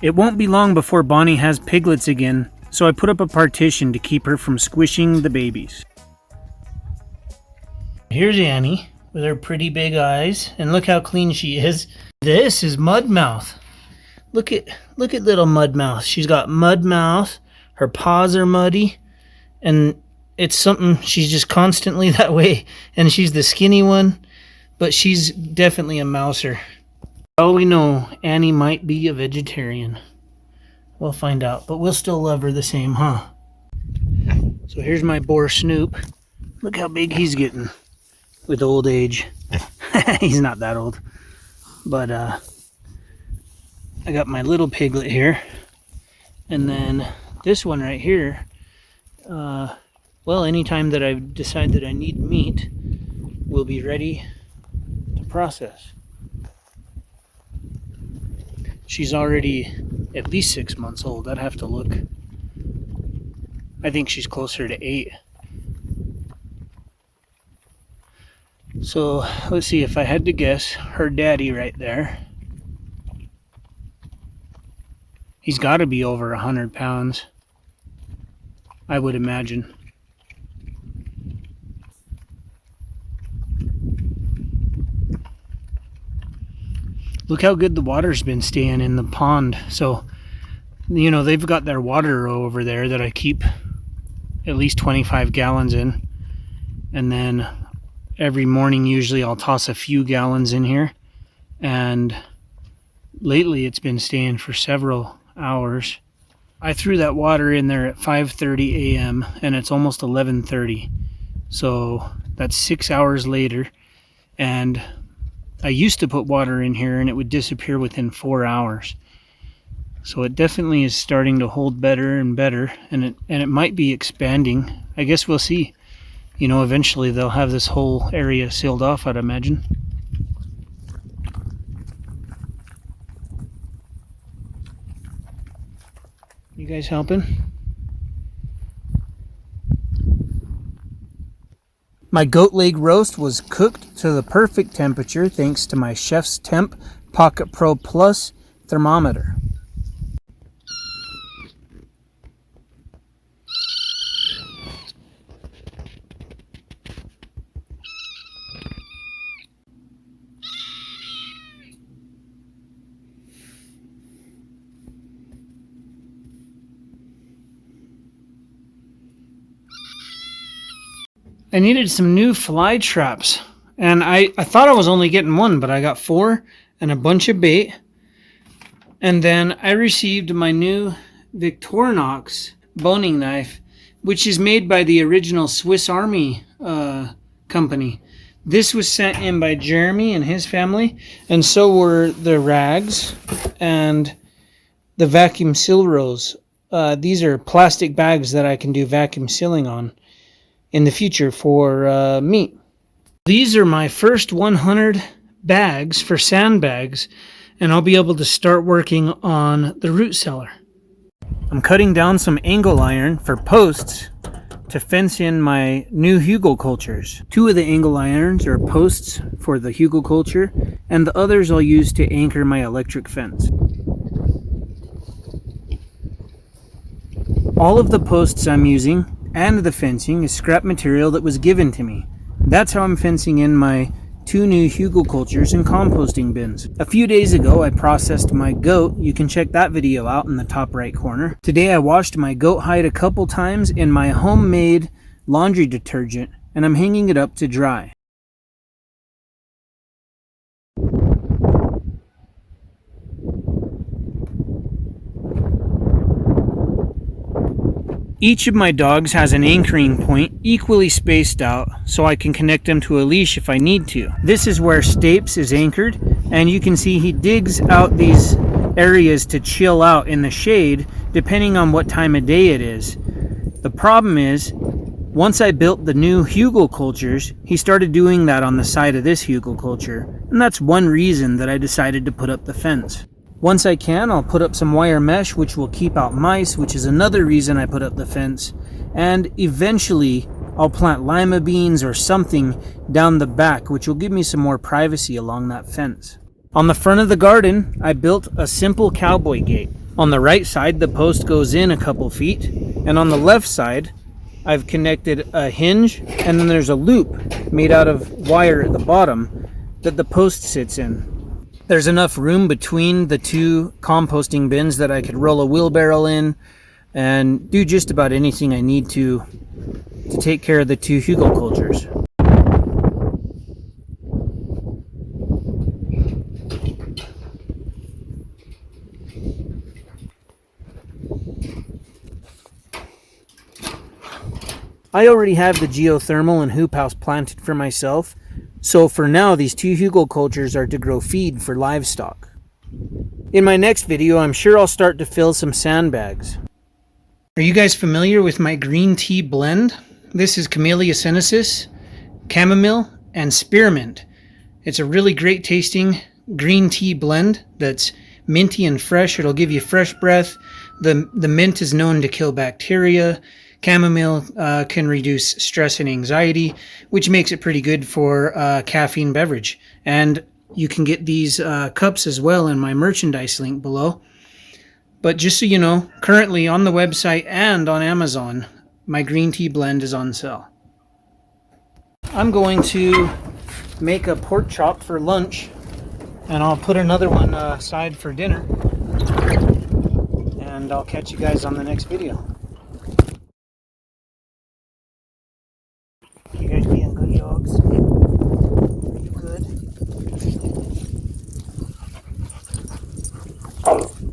It won't be long before Bonnie has piglets again, so I put up a partition to keep her from squishing the babies. Here's Annie with her pretty big eyes, and look how clean she is. This is Mudmouth. Look at little Mudmouth. She's got mud mouth, her paws are muddy, and it's something, she's just constantly that way, and she's the skinny one, but she's definitely a mouser. All we know, Annie might be a vegetarian. We'll find out, but we'll still love her the same, huh? So here's my boar Snoop. Look how big he's getting with old age. He's not that old. But I got my little piglet here. And then this one right here, well, anytime that I decide that I need meat, will be ready to process. She's already at least 6 months old. I'd have to look. I think she's closer to 8. So let's see, if I had to guess, her daddy right there, he's got to be over 100 pounds, I would imagine. Look how good the water's been staying in the pond. So, you know, they've got their water over there that I keep at least 25 gallons in. And then every morning, usually I'll toss a few gallons in here. And lately it's been staying for several hours. I threw that water in there at 5:30 a.m. and it's almost 11:30. So that's 6 hours later. And I used to put water in here and it would disappear within 4 hours. So it definitely is starting to hold better and better, and it might be expanding. I guess we'll see. You know, eventually they'll have this whole area sealed off, I'd imagine. You guys helping? My goat leg roast was cooked to the perfect temperature thanks to my Chef's Temp Pocket Pro Plus thermometer. I needed some new fly traps, and I thought I was only getting one, but I got 4 and a bunch of bait. And then I received my new Victorinox boning knife, which is made by the original Swiss Army company. This was sent in by Jeremy and his family, and so were the rags and the vacuum seal rolls. These are plastic bags that I can do vacuum sealing on in the future for meat. These are my first 100 bags for sandbags, and I'll be able to start working on the root cellar. I'm cutting down some angle iron for posts to fence in my new Hugelkulturs. 2 of the angle irons are posts for the Hugelkultur, and the others I'll use to anchor my electric fence. All of the posts I'm using and the fencing is scrap material that was given to me. That's how I'm fencing in my 2 new Hugelkulturs and composting bins. A few days ago I processed my goat. You can check that video out in the top right corner. Today I washed my goat hide a couple times in my homemade laundry detergent, and I'm hanging it up to dry. Each of my dogs has an anchoring point equally spaced out so I can connect them to a leash if I need to. This is where Stapes is anchored, and you can see he digs out these areas to chill out in the shade depending on what time of day it is. The problem is, once I built the new Hugelkulturs, he started doing that on the side of this Hugelkultur, and that's one reason that I decided to put up the fence. Once I can, I'll put up some wire mesh, which will keep out mice, which is another reason I put up the fence. And eventually, I'll plant lima beans or something down the back, which will give me some more privacy along that fence. On the front of the garden, I built a simple cowboy gate. On the right side, the post goes in a couple feet, and on the left side, I've connected a hinge, and then there's a loop made out of wire at the bottom that the post sits in. There's enough room between the two composting bins that I could roll a wheelbarrow in and do just about anything I need to take care of the two Hugelkulturs. I already have the geothermal and hoop house planted for myself, so for now these two Hugelkulturs are to grow feed for livestock. In my next video, I'm sure I'll start to fill some sandbags. Are you guys familiar with my green tea blend? This is Camellia sinensis, chamomile, and spearmint. It's a really great tasting green tea blend that's minty and fresh. It'll give you fresh breath. The mint is known to kill bacteria. Chamomile can reduce stress and anxiety, which makes it pretty good for caffeine beverage. And you can get these cups as well in my merchandise link below. But just so you know, currently on the website and on Amazon, my green tea blend is on sale. I'm going to make a pork chop for lunch, and I'll put another one aside for dinner. And I'll catch you guys on the next video. You guys being good dogs? Are you good?